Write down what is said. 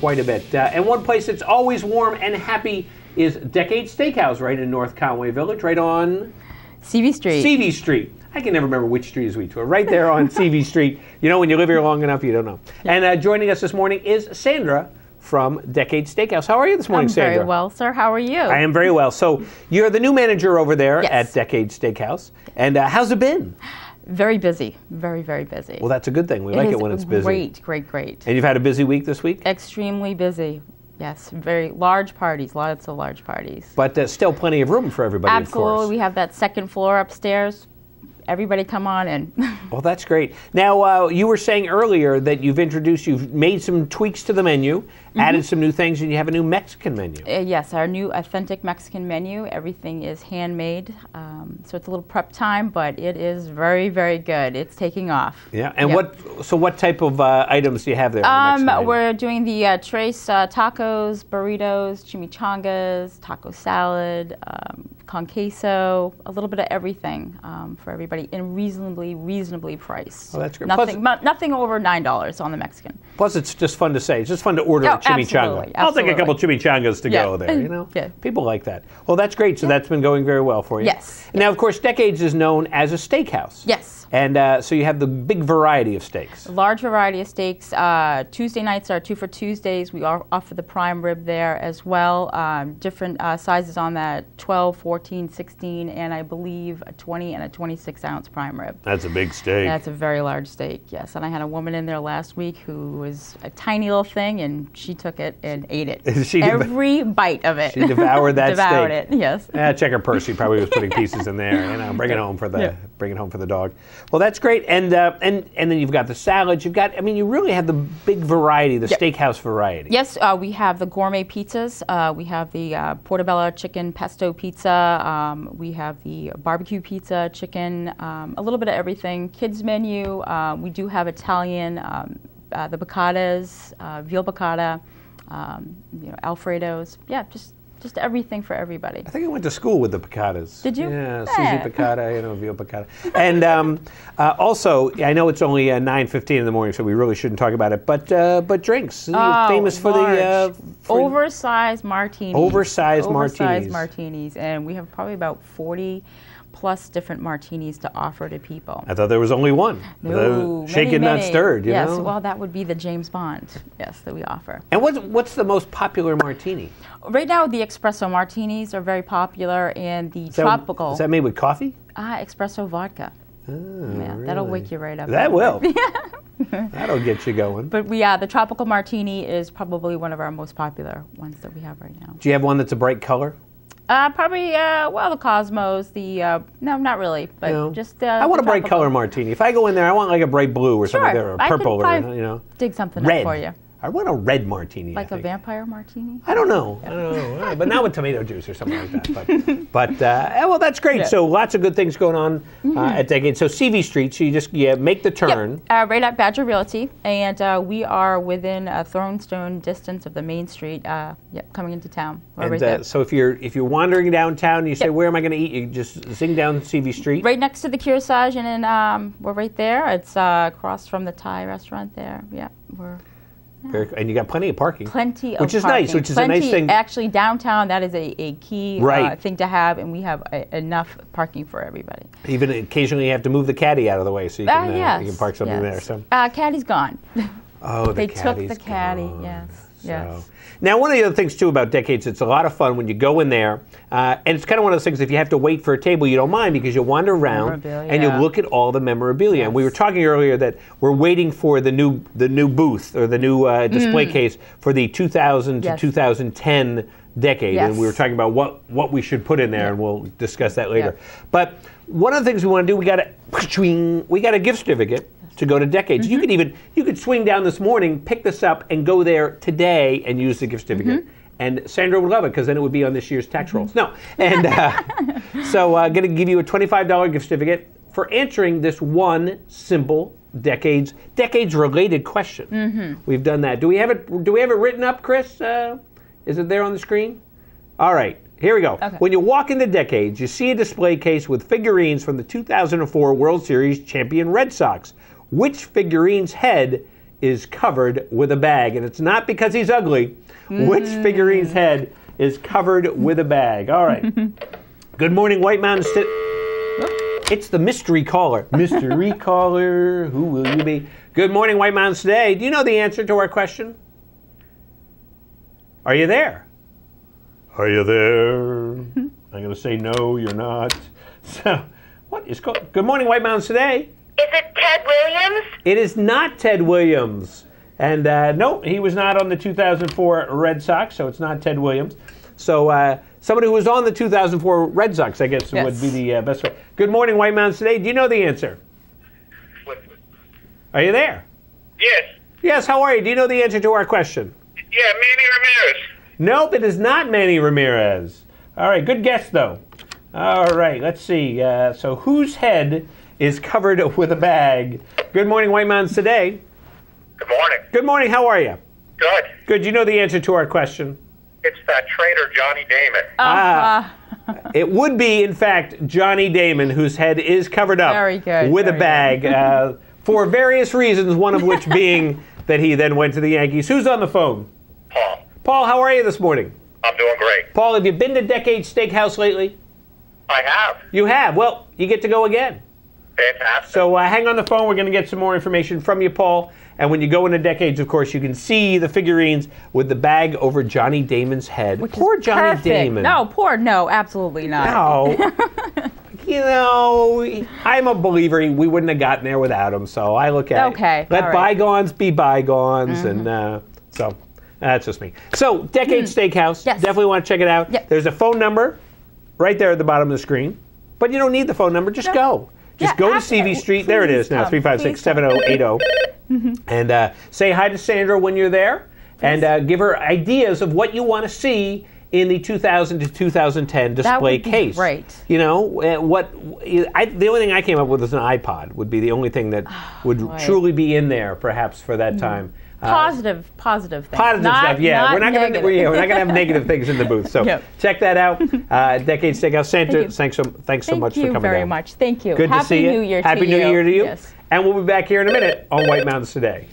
quite a bit. And one place that's always warm and happy is Decades Steakhouse, right in North Conway Village, right on CV Street. CV Street. I can never remember which street is which. We're right there on CV Street. You know, when you live here long enough, you don't know. Yeah. And joining us this morning is Sandra from Decades Steakhouse. How are you this morning, Sandra? I'm very well, sir. How are you? I am very well. So you're the new manager over there Yes. at Decades Steakhouse. And how's it been? Very busy. Very, very busy. Well, that's a good thing. We like it when it's busy. Great. And you've had a busy week this week? Extremely busy. Yes, very large parties, lots of large parties. But still plenty of room for everybody, Absolutely. of course. We have that second floor upstairs. Everybody come on in. Well, that's great. Now, you were saying earlier that you've made some tweaks to the menu, added some new things, and you have a new Mexican menu. Yes, our new authentic Mexican menu. Everything is handmade. So it's a little prep time, but it is very, very good. It's taking off. Yeah, and what type of items do you have there? On the Mexican we're doing the tres tacos, burritos, chimichangas, taco salad, con queso, a little bit of everything for everybody, and reasonably priced. Oh, that's great. Nothing over $9 on the Mexican. Plus, it's just fun to say. It's just fun to order a chimichanga. Absolutely. I'll take a couple chimichangas to go there, you know? Yeah. People like that. Well, that's great. So that's been going very well for you. Yes. And now, of course, Decades is known as a steakhouse. Yes. And so you have the big variety of steaks. A large variety of steaks. Tuesday nights are 2 for Tuesdays. We offer the prime rib there as well. Different sizes on that, 12, 14, 16, and I believe a 20 and a 26-ounce prime rib. That's a big steak. That's a very large steak, yes. And I had a woman in there last week who was a tiny little thing, and she took it and ate it. Every bite of it. She devoured that steak. Devoured it, yes. Check her purse. She probably was putting pieces in there. You know, bring it home for the dog. Well, that's great. And then you've got the salads. You've got. I mean, you really have the big variety, the steakhouse variety. Yes, we have the gourmet pizzas. We have the portobello chicken pesto pizza. We have the barbecue pizza, chicken, a little bit of everything. Kids menu. We do have Italian, the piccatas, veal piccata, Alfredos. Yeah, just everything for everybody. I think I went to school with the piccatas. Did you? Yeah, Susie piccata, veal piccata. And also, I know it's only 9:15 in the morning, so we really shouldn't talk about it. But drinks, famous for the oversized martinis. Oversized martinis, and we have probably about 40 plus different martinis to offer to people. I thought there was only one. No, shaken, many. not stirred. You yes, know? Well, that would be the James Bond. Yes, that we offer. And what's the most popular martini? Right now, the espresso martinis are very popular, and the tropical. Is that made with coffee? Espresso vodka. Oh, yeah, really? That'll wake you right up. That will. That'll get you going. But the tropical martini is probably one of our most popular ones that we have right now. Do you have one that's a bright color? Probably, the Cosmos, no, not really, but just I want a bright color martini. If I go in there, I want like a bright blue or something like that, or purple, I can dig something red. up for you. I want a red martini. Like a vampire martini? I don't know. But not with tomato juice or something like that. But well, that's great. Yeah. So lots of good things going on at Decades. So CV Street, so you just make the turn. Yep. Right at Badger Realty, and we are within a throne's stone distance of the main street. Coming into town. And right there. So if you're wandering downtown, and you say, "Where am I going to eat?" You just zing down CV Street. Right next to the Kearsarge, and then we're right there. It's across from the Thai restaurant there. Yeah, we're. Yeah. And you got plenty of parking. Which is nice, which is a nice thing. Actually, downtown, that is a key thing to have, and we have enough parking for everybody. Even occasionally you have to move the caddy out of the way so you can park something there. So caddy's gone. Oh, they took the caddy, yes. Yes. Now, one of the other things, too, about Decades, it's a lot of fun when you go in there. And it's kind of one of those things, if you have to wait for a table, you don't mind because you wander around and you look at all the memorabilia. Yes. And we were talking earlier that we're waiting for the new booth or the new display case for the 2000 to 2010 decade. Yes. And we were talking about what we should put in there, and we'll discuss that later. But one of the things we want to do, we got a gift certificate to go to Decades. You could swing down this morning, pick this up, and go there today and use the gift certificate. And Sandra would love it because then it would be on this year's tax rolls. No, and so I'm going to give you a $25 gift certificate for answering this one simple Decades related question. We've done that. Do we have it written up, Chris? Is it there on the screen? All right. Here we go. Okay. When you walk into Decades, you see a display case with figurines from the 2004 World Series champion Red Sox. Which figurine's head is covered with a bag? And it's not because he's ugly. Which figurine's head is covered with a bag? All right. Good morning, White Mountain State. It's the mystery caller. Mystery caller, who will you be? Good morning, White Mountains today. Do you know the answer to our question? Are you there? Are you there? I'm going to say no, you're not. So, what is called? Good morning, White Mountains today. Is it Ted Williams? It is not Ted Williams. And no, he was not on the 2004 Red Sox, so it's not Ted Williams. So somebody who was on the 2004 Red Sox, I guess, would be the best way. Good morning, White Mountains today. Do you know the answer? Are you there? Yes. Yes, how are you? Do you know the answer to our question? Yeah, Manny Ramirez. Nope, it is not Manny Ramirez. All right, good guess, though. All right, let's see. So whose head is covered with a bag? Good morning, White Mountains today. Good morning. Good morning, how are you? Good. Good, do you know the answer to our question? It's that traitor Johnny Damon. It would be, in fact, Johnny Damon, whose head is covered up with a bag for various reasons, one of which being that he then went to the Yankees. Who's on the phone? Paul. Paul, how are you this morning? I'm doing great. Paul, have you been to Decades Steakhouse lately? I have. You have? Well, you get to go again. Fantastic. So hang on the phone. We're going to get some more information from you, Paul. And when you go into Decades, of course, you can see the figurines with the bag over Johnny Damon's head. Poor Johnny Damon. No, absolutely not. No. You know, I'm a believer. We wouldn't have gotten there without him. So I look at it. Let bygones be bygones. And so that's just me. So Decades Steakhouse. Yes. Definitely want to check it out. Yep. There's a phone number right there at the bottom of the screen. But you don't need the phone number. Just go. Just go to CV Street. There it is now, 356-7080. And say hi to Sandra when you're there. And give her ideas of what you want to see in the 2000 to 2010 display case. Right. You know, the only thing I came up with is an iPod would be the only thing that would truly be in there, perhaps, for that time. Positive things. Positive stuff, yeah. We're not going to have negative things in the booth. So check that out. Decades Steakhouse. Sandra, thanks so much for coming down. Thank you very much. Thank you. Good to see you. Happy New Year Happy New Year to you. Yes. And we'll be back here in a minute on White Mountains Today.